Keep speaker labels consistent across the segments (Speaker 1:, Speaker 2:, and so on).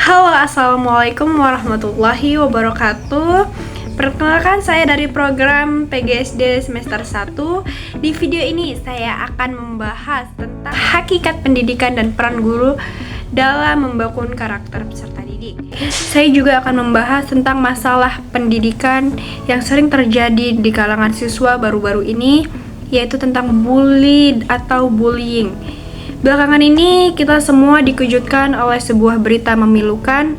Speaker 1: Halo, assalamualaikum warahmatullahi wabarakatuh. Perkenalkan, saya dari program PGSD semester 1. Di video ini saya akan membahas tentang hakikat pendidikan dan peran guru dalam membangun karakter peserta didik. Saya juga akan membahas tentang masalah pendidikan yang sering terjadi di kalangan siswa baru-baru ini, yaitu tentang bully atau bullying. Belakangan ini kita semua dikejutkan oleh sebuah berita memilukan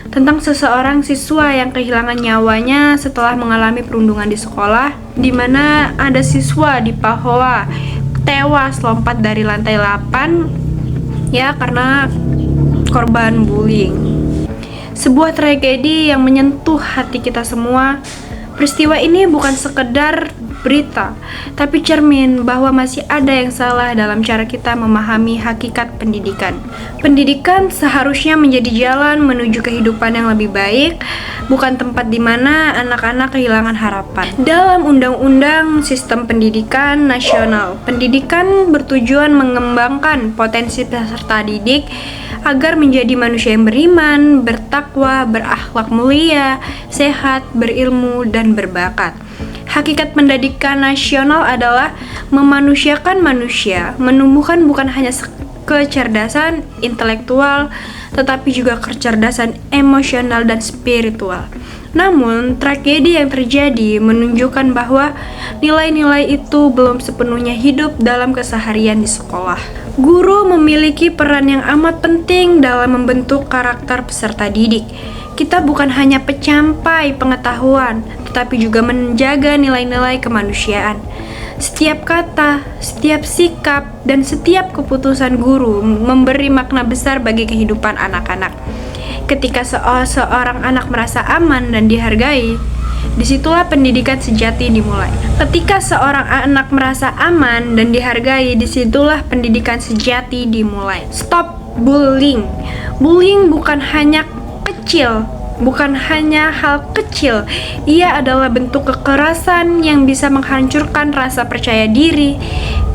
Speaker 1: tentang seseorang siswa yang kehilangan nyawanya setelah mengalami perundungan di sekolah, di mana ada siswa di Pahoa tewas lompat dari lantai 8 ya karena korban bullying. Sebuah tragedi yang menyentuh hati kita semua. Peristiwa ini bukan sekedar berita, tapi cermin bahwa masih ada yang salah dalam cara kita memahami hakikat pendidikan. Pendidikan seharusnya menjadi jalan menuju kehidupan yang lebih baik, bukan tempat di mana anak-anak kehilangan harapan. Dalam Undang-Undang Sistem Pendidikan Nasional, pendidikan bertujuan mengembangkan potensi peserta didik agar menjadi manusia yang beriman, bertakwa, berakhlak mulia, sehat, berilmu, dan berbakat. Hakikat pendidikan nasional adalah memanusiakan manusia, menumbuhkan bukan hanya kecerdasan intelektual, tetapi juga kecerdasan emosional dan spiritual. Namun, tragedi yang terjadi menunjukkan bahwa nilai-nilai itu belum sepenuhnya hidup dalam keseharian di sekolah. Guru memiliki peran yang amat penting dalam membentuk karakter peserta didik. Kita bukan hanya penyampai pengetahuan, tetapi juga menjaga nilai-nilai kemanusiaan. Setiap kata, setiap sikap, dan setiap keputusan guru memberi makna besar bagi kehidupan anak-anak. Ketika seorang anak merasa aman dan dihargai, disitulah pendidikan sejati dimulai. Ketika seorang anak merasa aman dan dihargai, disitulah pendidikan sejati dimulai. Stop bullying. Bullying bukan hanya hal kecil. Ia adalah bentuk kekerasan yang bisa menghancurkan rasa percaya diri,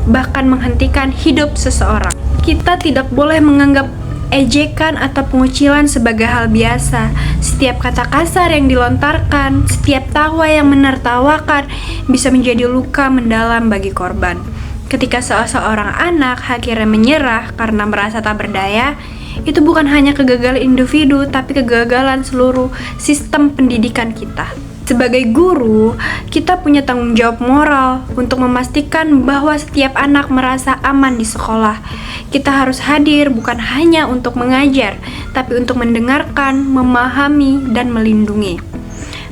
Speaker 1: bahkan menghentikan hidup seseorang. Kita tidak boleh menganggap ejekan atau pengucilan sebagai hal biasa. Setiap kata kasar yang dilontarkan, setiap tawa yang menertawakan bisa menjadi luka mendalam bagi korban. Ketika seorang anak akhirnya menyerah karena merasa tak berdaya, itu bukan hanya kegagalan individu, tapi kegagalan seluruh sistem pendidikan kita. Sebagai guru, kita punya tanggung jawab moral untuk memastikan bahwa setiap anak merasa aman di sekolah. Kita harus hadir bukan hanya untuk mengajar, tapi untuk mendengarkan, memahami, dan melindungi.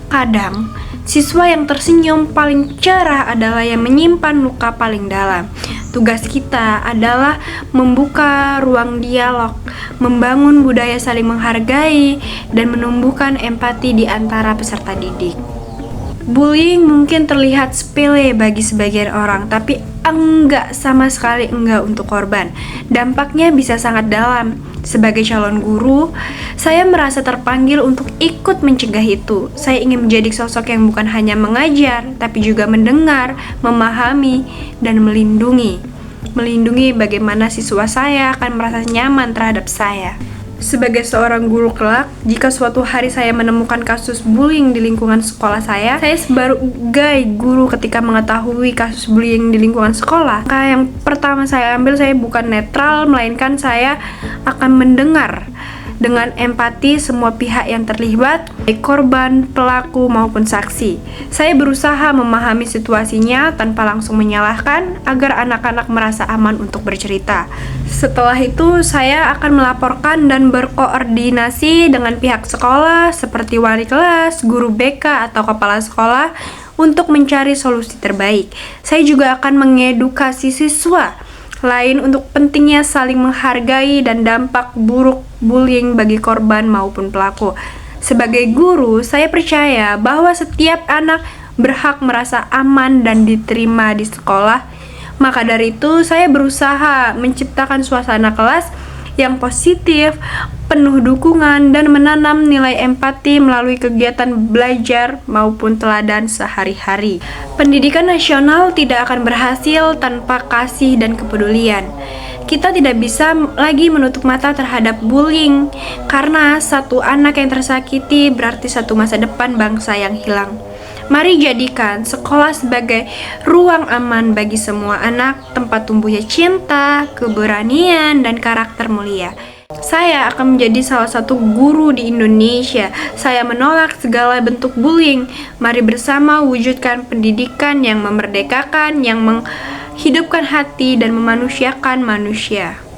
Speaker 1: Kadang, siswa yang tersenyum paling cerah adalah yang menyimpan luka paling dalam. Tugas kita adalah membuka ruang dialog, membangun budaya saling menghargai, dan menumbuhkan empati di antara peserta didik. Bullying mungkin terlihat sepele bagi sebagian orang, tapi sama sekali enggak untuk korban. Dampaknya bisa sangat dalam. Sebagai calon guru, saya merasa terpanggil untuk ikut mencegah itu. Saya ingin menjadi sosok yang bukan hanya mengajar, tapi juga mendengar, memahami, dan melindungi. Melindungi bagaimana siswa saya akan merasa nyaman terhadap saya. Sebagai seorang guru kelak, jika suatu hari saya menemukan kasus bullying di lingkungan sekolah saya sebagai guru ketika mengetahui kasus bullying di lingkungan sekolah, maka yang pertama saya ambil, saya bukan netral, melainkan saya akan mendengar dengan empati semua pihak yang terlibat, baik korban, pelaku, maupun saksi. Saya berusaha memahami situasinya tanpa langsung menyalahkan agar anak-anak merasa aman untuk bercerita. Setelah itu, saya akan melaporkan dan berkoordinasi dengan pihak sekolah seperti wali kelas, guru BK, atau kepala sekolah untuk mencari solusi terbaik. Saya juga akan mengedukasi siswa lain untuk pentingnya saling menghargai dan dampak buruk bullying bagi korban maupun pelaku. Sebagai guru, saya percaya bahwa setiap anak berhak merasa aman dan diterima di sekolah. Maka dari itu, saya berusaha menciptakan suasana kelas yang positif, penuh dukungan, dan menanam nilai empati melalui kegiatan belajar maupun teladan sehari-hari. Pendidikan nasional tidak akan berhasil tanpa kasih dan kepedulian. Kita tidak bisa lagi menutup mata terhadap bullying, karena satu anak yang tersakiti berarti satu masa depan bangsa yang hilang. Mari jadikan sekolah sebagai ruang aman bagi semua anak, tempat tumbuhnya cinta, keberanian, dan karakter mulia. Saya akan menjadi salah satu guru di Indonesia. Saya menolak segala bentuk bullying. Mari bersama wujudkan pendidikan yang memerdekakan, yang menghidupkan hati dan memanusiakan manusia.